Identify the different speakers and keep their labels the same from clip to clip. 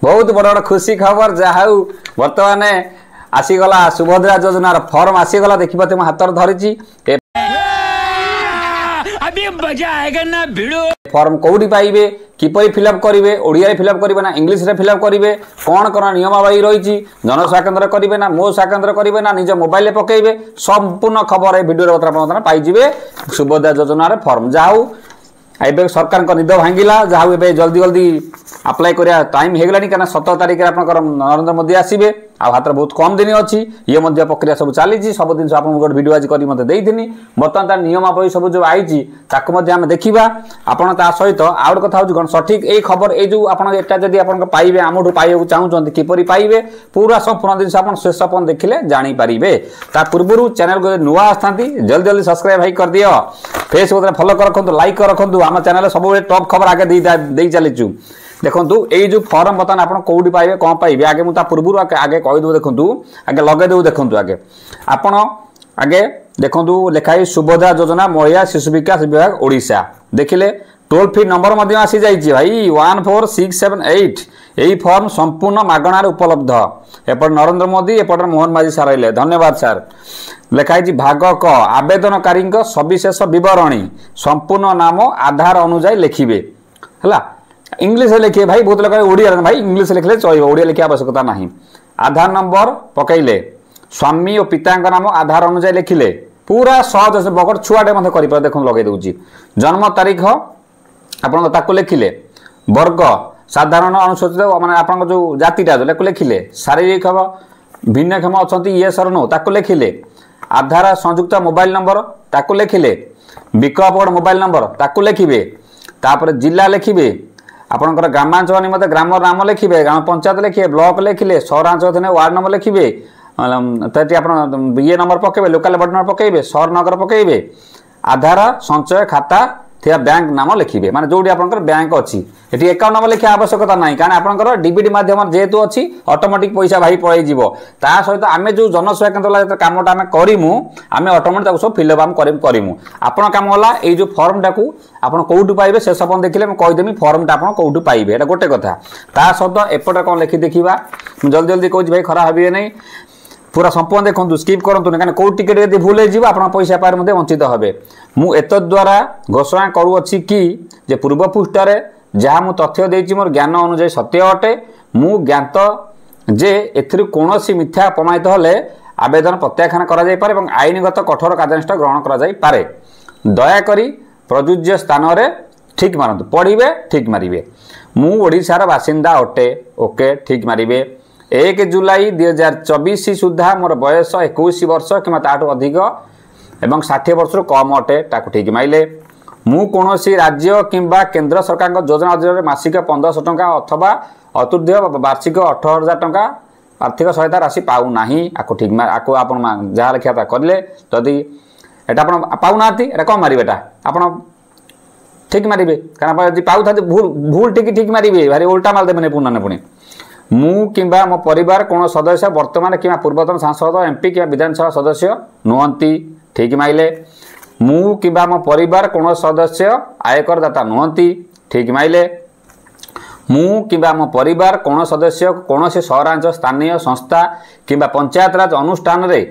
Speaker 1: बहुत बड़ खुशी खबर जहा बर्तमान आसीगला सुभद्रा योजनार फॉर्म आसीगला देखिए तुम हाथ धरी
Speaker 2: अभी मजा आएगा ना भिड़ो
Speaker 1: फॉर्म कौटी पाइबे किपरि फिलअप करेंगे ओडिया फिलअप करेंगे ना इंग्लिश रे फिलअप करेंगे कौन कौन नियमावली रही जनसेवा केन्द्र करेंगे ना मो सेवा केन्द्र करेंगे ना निज मोबाइल पकेबे संपूर्ण खबर ए वीडियो बर्तमान पाइबे सुभद्रा योजनार फॉर्म जाऊ एबे सरकार को निद भांगिला जाऊ एबे जल्दी जल्दी अप्लाई करिया टाइम हे गलानी कारण 17 तारिख रे आपनकर नरेंद्र मोदी आसीबे आ हाथ बहुत कम दिन अच्छी ये मध्य प्रक्रिया सब चली सब दिन आप गोटे वीडियो आज कर मत देनी बर्तमान तार नियमावली सब जो आई ताकू आम देखा आपड़ ता सहित आउ गोटे कथा हूँ सठिक यही खबर ये जो आपटा जब आप पाइबे आमठू पाइबा चाहूँ किपरि पाइबे पूरा संपूर्ण जिन आप शेष अपन देखिले जानीपारे ता पूर्व चैनल को नुआ आसता जल्दी जल्दी सब्सक्राइब भाई कर दियो फेसबुक फॉलो रखु लाइक रखु आम चैनल सब टॉप खबर आगे दे चलीचु देखो यही जो फॉर्म बर्तमान आप कौटी पाइबे कौन पाइबे आगे मुझे पूर्व आगे कहीदेव देखूँ आगे लगेदेव देखूँ आगे आपण आगे देखूँ लिखाई सुभद्रा योजना महिला शिशु विकास विभाग ओडिशा देखिले टोल फ्री नंबर आसी जाइए भाई 14678 यही फॉर्म संपूर्ण मागणार उपलब्ध एपट नरेंद्र मोदी एपट मोहन माझी सार रही धन्यवाद सार लिखाई भाग क आवेदनकारी सविशेष विवरणी संपूर्ण नाम आधार अनुजाई लिखिबे है इंग्लिश लिखिए भाई बहुत लोग ओडिया भाई इंग्लिश लिखले चलो ओडिया लिखा आवश्यकता नहीं आधार नंबर पकईले स्वामी और पिता नाम आधार अनुजाई लिखिले पूरा सहज बगड़ छुआटे कर देख लगे दूसरी जन्म तारीख आप लिखिले वर्ग साधारण अनुसूचित माने आप जो जातिटा लिखिले शारीरिक भिन्नक्षम अच्छा ये सर नो लिखिले आधार संयुक्त मोबाइल नंबर ताकू लिखिले विकल्प मोबाइल नंबर ताकू लिखिबे तापर जिला लिखिबे आपनकर ग्रामांचल निमते ग्राम नाम लिखिबे ग्राम पंचायत लिखिबे ब्लॉक लिखिले सहरांचल थे वार्ड नंबर लिखिबे ये नंबर पकेबे लोकल बॉडी नंबर पकेबे सहर नगर पकेबे आधार संचय खाता थिया बैंक नाम लिखिबे माने जोडी आपनकर बैंक अछि एठी अकाउंट नंबर लिखा आवश्यकता नाही कारण आपनकर डीबीडी माध्यम जेहेतु अछि ऑटोमेटिक पैसा भाई पळै जीवो ता सहित आमे जो जनसेवा केन्द्र ला कामटा आमे करिमु आमे ऑटोमेटिक ताको सब फिलअप हम करिमु आपन काम होला ए जो फॉर्म टाकू आपन कोउटु पाइबे से सब देखिले मैं कहि देमी फॉर्म टा आपन कोउटु पाइबे एटा गोटे कथा ता सहित एपटे कोन लिखि देखिबा जल्दी जल्दी कहू भाई खरा हबे नै पूरा संपूर्ण देखो स्किप करूँ क्या कौ टिकेट यदि भूल हो पैसा पार वंचित हे मु एत द्वारा घोषणा करुच्ची कि जे पूर्व पृष्ठार जहाँ मु तथ्य देती मोर ज्ञान अनुजाई सत्य अटे मु ज्ञात जे एथिरु कोनोसी मिथ्या प्रमाणित हेले आवेदन प्रत्याख्यान करा जाय पारे एवं आईनगत कठोर कार्यानुष्ठान ग्रहण करा जाय पारे दयाकरी प्रযোज्य स्थान रे ठीक मारतु पढ़े ठीक मारे मु ओडिशार बासिंदा अटे ओके ठीक मारे 1 जुलाई 2024 सुधा मोर बयस 21 वर्ष कि अधिक एवं 60 वर्ष कम अटे ताकू ठीक माइले मु कोनोसी राज्य किंबा केंद्र सरकार योजना अधीन मासिक 1500 टंका अथवा अतुर्ध्य वार्षिक 18,000 टंका आर्थिक सहायता राशि पाऊ नाही आकू ठीक आकू आपण जहाँ लिखा करें जदि एटा आपण पाऊ नाती एटा कम मारिबे एटा आपण ठीक मारिबे कारण यदि पाऊ था भूल ठीक मारिबे भारी उल्टा मार देबे पुनः पुणी मु किंबा मो परिवार कौन सदस्य वर्तमान कि पूर्वतन सांसद एमपी कि विधानसभा सदस्य नुहंती ठीक माइले मु किंबा मो परिवार कौन सदस्य आयकर दाता नुहंती ठीक माइले मु किंबा मो परिवार कौन सदस्य कौन से सहरांचल स्थानीय संस्था किंबा पंचायत राज अनुष्ठान रे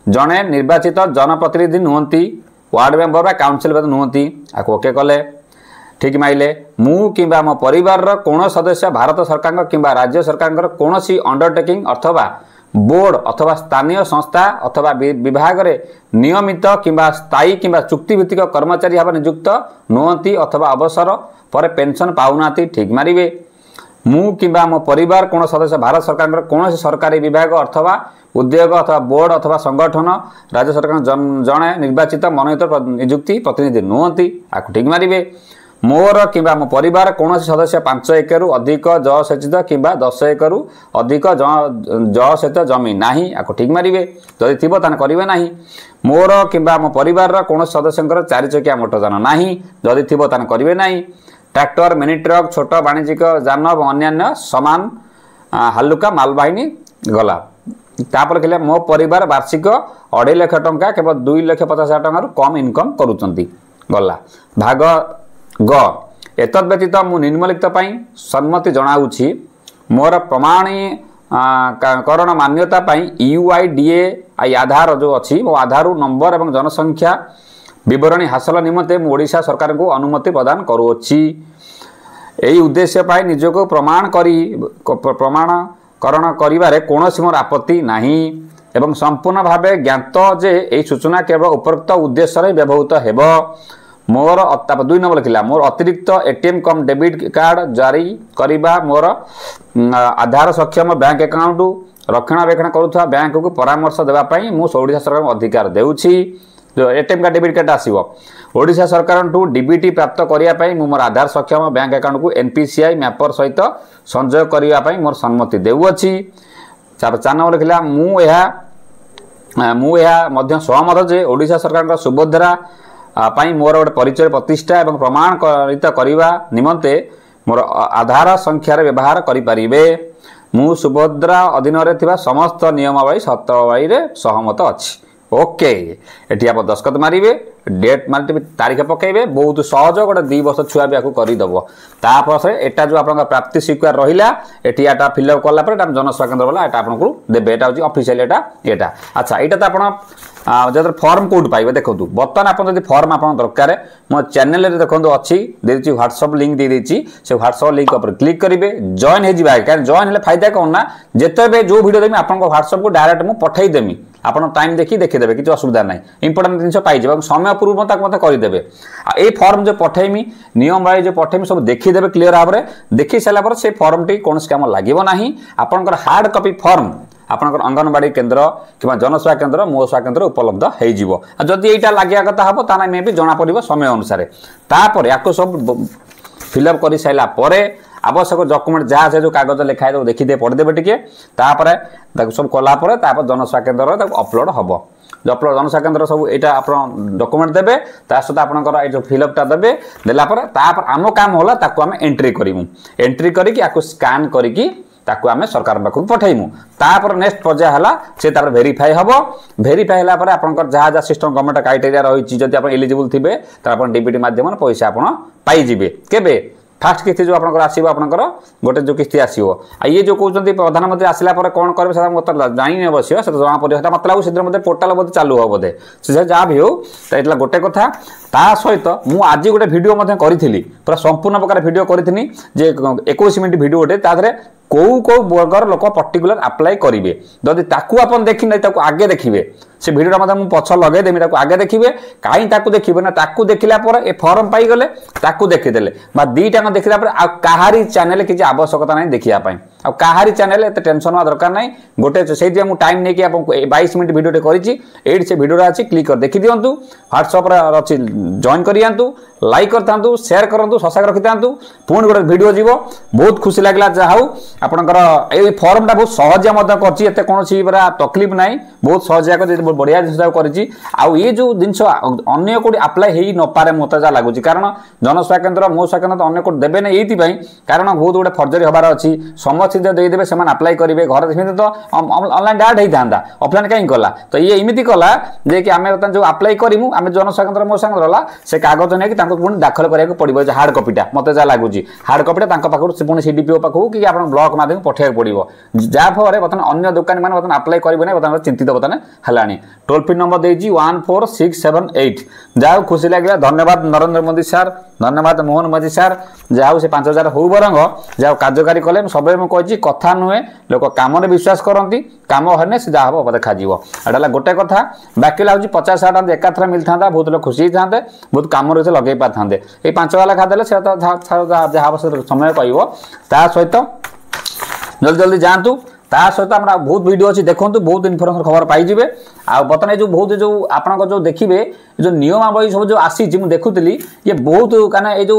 Speaker 1: जड़े निर्वाचित जनप्रतिनिधि नुहंती वार्ड मेंबर काउंसिल नुहंती आको ओके कले ठीक माइले मु किंबा मो परिवार कौन सदस्य भारत सरकार किंबा राज्य सरकार कौन सी अंडरटेकिंग अथवा बोर्ड अथवा स्थानीय संस्था अथवा विभाग रे नियमित किंबा स्थायी किंबा चुक्तिभित्तिक कर्मचारी भाव नियुक्त नुहंती अथवा अवसर पर पेंशन पाउनाती ठीक मारिबे मु किंबा मो परिवार कौन सदस्य भारत सरकार कौन सरकारी विभाग अथवा उद्योग अथवा बोर्ड अथवा संगठन राज्य सरकार जड़े निर्वाचित मनोनीत नियुक्ति प्रतिनिधि नुहंती आकु ठीक मारिबे मोर किंबा मो परिवार कौन सदस्य 5 एकरु अधिक जसेचित किंबा 10 एकरु अधिक जसेचित जमी नाही आको ठीक मारिबे जदि थिबो तान करिवे नाही मोर किंबा मो परिवार कौन सदस्यंकर 4 चकिया मोटरयान नाही जदि थिबो तान करिवे नाही ट्रैक्टर मिनी ट्रक छोट वाणिज्यिक यान और अन्य समान हालुका मालवाहिनी गला तापर कहले मो परिवार वार्षिक 2.5 लाख टंका केवल 2,50,000 टंका कम इनकम करूचंती गला भाग ग एतद व्यतीत मु निम्नलिखित सम्मति जनाऊँगी मोर प्रमाणीकरण मान्यता UIDAI आधार जो अच्छी मो आधार नंबर एवं जनसंख्या विवरणी हासिल निमंते ओडिशा सरकार को अनुमति प्रदान करुच्ची। यही उद्देश्य निजक प्रमाणकरण करिबारे कौनसी मोर आपत्ति नहीं एवं संपूर्ण भाव ज्ञात जे यही सूचना केवल उपरोक्त उद्देश्य व्यवहृत हेब। मोर 2 नंबर लिखला मोर अतिरिक्त ATM कम डेबिट कार्ड जारी करिबा मोर आधार सक्षम बैंक अकाउंट रक्षणाबेक्षण करुवा बैंक को परामर्श देवाई मुझे ओडिशा सरकार अधिकार देउछि। जो ATM कार्ड डेबिट कार्ड आसीबो ओडिशा सरकार DBT प्राप्त करने मोर आधार सक्षम बैंक अकाउंट को NPCI मैपर सहित संजय करने मोर सम्मति देउछि। 4 नंबर लिखला मु सहमत जे ओडिशा सरकार सुभद्रा मोर गोटे परिचय प्रतिष्ठा एवं प्रमाणित करने निमंते मोर आधार संख्यार व्यवहार करें। मु सुभद्रा अधीन में समस्त नियमावली शर्तावली सहमत अच्छी। ओके एटी आप दस्खत मारे डेट मारे तारीख पकेबे बहुत सहज गोटे 2 वर्ष छुआ भी करदेव। तापर एटा जो आप प्राप्ति स्वीकार रहा एटी एटा फिलअप कलापर जनसेवा केन्द्र वाला एटा आपको देवे। एटा हूँ ऑफिशियल एटा। अच्छा यहाँ तो आप जो फॉर्म कौट पाइबे देखो बर्तमान आप फॉर्म आप दरकार मो चैनल देखो अच्छी देती व्हाट्सअप लिंक दे देती से व्हाट्सअप लिंक पर क्लिक करेंगे जॉइन हो जॉइन है फायदा कौन ना जिते जो वीडियो देवी आप व्हाट्सअप को डायरेक्ट मुझे पठेदेमी आप टाइम देखी देखीदे किसी असुविधा ना इंपोर्टाट जिन पाई समय पूर्व मत करदे। ये फॉर्म जो पठेमी नियम वाइज जो पठेमी सब देखीदे क्लीयर भाव में देखी सारापर से फॉर्म टी कौन कम लगे ना आपंकर हार्ड कॉपी फॉर्म आपंकर अंगनवाड़ी केन्द्र कि जनसेवा केन्द्र मो सेवा केन्द्र उपलब्ध हो जदि यहाँ लगे कथा हम ताना मे भी जना पड़ो समय अनुसार। तापर या सब फिलअप कर सारापर आवश्यक डॉक्यूमेंट जहाँ से जो कागज लिखाई देखीदे पढ़ीदेवे टे सब कलापर जनसेवा केन्द्र अपलोड हम अपलोड जनसेवा केन्द्र सब यहाँ आप डॉक्यूमेंट देवे सहित आपंकर जो फिलअपटा देवे देलापर आम काम होला ताकू आम एंट्री करूँ एंट्री करके स्कान करके ताकू आमे सरकार पाखक पठेमु। तापर नेक्स्ट पर्याय हला से तापर वेरीफाई हबो वेरीफाई हला पर आपनकर जहा जहा सिस्टम गवर्नमेंट क्राइटेरिया रही जदि आप एलिजिबल थिबे त आपन डीबीटी माध्यम पैसा आपन पाई जिवे। केबे फास्ट किस्ती जो आपनकर आसीबो आपनकर गोटे जो किस्ती आसीबो आ ये जो कहउचंती प्रधानमंत्री आसिला पर कोन करबे से मत जानि अवश्य से जमा पड़े सेटा मतलब शीघ्र मते पोर्टल बोधे चालू हो बोधे से जहाँ भी हो तो एटला गोटे कथा। ता सहित मु आज गोटे वीडियो मते करिथिली पूरा संपूर्ण प्रकार वीडियो करिथिनी जे 21 मिनिट वीडियो गोटे तादरे कौ वर्गर लोक पर्टिकुलर अप्लाई करेंगे जदि ताकू आप देखी ना आगे देखिए से वीडियो मतलब मुझे पछ लगेदेमी आगे देखिए कहीं देखिए ना ताकू देखला ए फॉर्म पाईगले ताकू देखीदे दीटा देखला कहारी चैनल किसी आवश्यकता ना देखापी आ कहारी चैनल एत टेंशन हवा दरकार ना गोटे से टाइम नहीं कि 22 मिनिट वीडियो कर से वीडियो अच्छी क्लिक कर देखी दिंतु व्हाट्सअप अच्छी जॉइन करूँ लाइक करता शेयर करूँ ससाग रखी था पुणी गोटे वीडियो जीव बहुत खुशी लगला जहाँ आपंकर ये फॉर्मटा बहुत सहजिया करते कौन पूरा तकलीफ ना बहुत सहजिया कर बढ़िया जिन कर ये जो जिन अगर कौटी आप्लाय हो नपे मत जहाँ लगुच कारण जनसेवा केन्द्र मो सेवा केन्द्र अगर कौट देवे ना ये कारण बहुत गुटे फर्जरी हबार अच्छी समस्त देदेवे से आप्लाय करेंगे घर देखते तो ऑनलाइन डायरेक्ट होता ऑफलाइन कहीं कला तो ये एमती कला जे कि आम जो आप्लाय करूँ आम जनसेवा केन्द्र मो सेवा केन्द्र से कागज नहीं पुणी दाखल कराया पड़ो हार्ड कॉपीटा मत जहाँ लगुच हार्ड कॉपीटा पाखु पुणी सीडीपीओ पाखु कि आप ब्लॉक माध्यम पठाइक पड़ो जहाँफल बर्तमान अन्य दुकानी मैंने बर्तमान आप्लाय करेंगे ना बर्तमान चिंतित बर्तमान है। टोल फ्री नंबर देजी 14678 जहाँ खुशी लगे धन्यवाद नरेंद्र मोदी सार धन्यवाद मोहन मोदी सार जहाँ से 5000 हो बरंग जहाँ कार्यकारी कले सब कही कथा नुहे लोक कम विश्वास करती कम हेने से जहाँ हम देखा एटा गोटे कथा बाकी लगे 50,000 टका एकाथर मिलता बहुत लोग खुशी था बहुत कम लगे पारि था ये 5 वाला खादेले से जहाँ समय पाइब ता सहित जल्दी जल्दी जातु ता सहित आप बहुत वीडियो अच्छी देखो बहुत इनफर्मेशन खबर पाइबे आ बर्तमान जो बहुत जो आप जो देखिए जो नियमावली सब जो आसी मुझे देखुली ये बहुत कहीं ये जो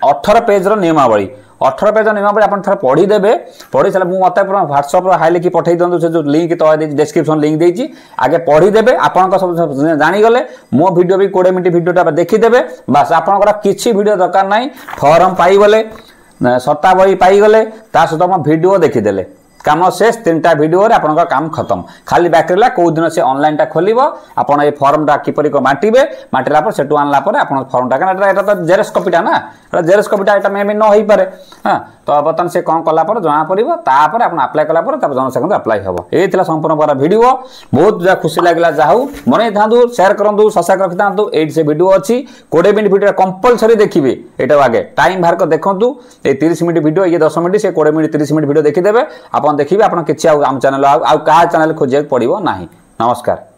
Speaker 1: 18 पेज नियमावली 18 पेज नियमावली आप थोड़ा पढ़ीदेवे पढ़ी सारे मुझे मत व्हाट्सअप हाई लिखी पठे दिखाँ से जो लिंक तले डिस्क्रिप्शन लिंक देती आगे पढ़ीदेवे आपंक सब जानीगले मो वीडियो भी 20 मिनट वीडियो देखीदेवे बास आपंकर किसी वीडियो दरकार ना फॉर्म पाईगले शर्तावली पाईगले सहित भिडियो देखीदे काम शेष 3टा वीडियो आपन काम खत्म खाली बाकी रहा कौ दिन से ऑनलाइन टा खोलिबो आपन ए फॉर्म टा किपरि को माटिबे माटिला पर सेटु आनला पर आपन फॉर्म टा कना एटा तो जेरक्स कॉपीटा ना एटा जेरक्स कॉपीटा एटा मे न होई पारे हां तो बर्तन से कोन कला पर जमा पड़िबो तापर आपन अप्लाई कला पर तब जनसेकंड अप्लाई हबो ए थिला संपूर्ण पर वीडियो बहुत जा खुशी लागला जाहु मने थांदु शेयर करंदु सब्सक्राइब रखितांतु एट से वीडियो अछि 20 मिनिट वीडियो कंपलसरी देखिबे एटा आगे टाइम बाहर को देखंतु ए 30 मिनिट वीडियो ये 10 मिनिट से 20 मिनिट 30 मिनिट वीडियो देखि देबे आपन देखिबे आपन किछि आम चैनल आ का चैनल खोजे पड़िबो नाही नमस्कार।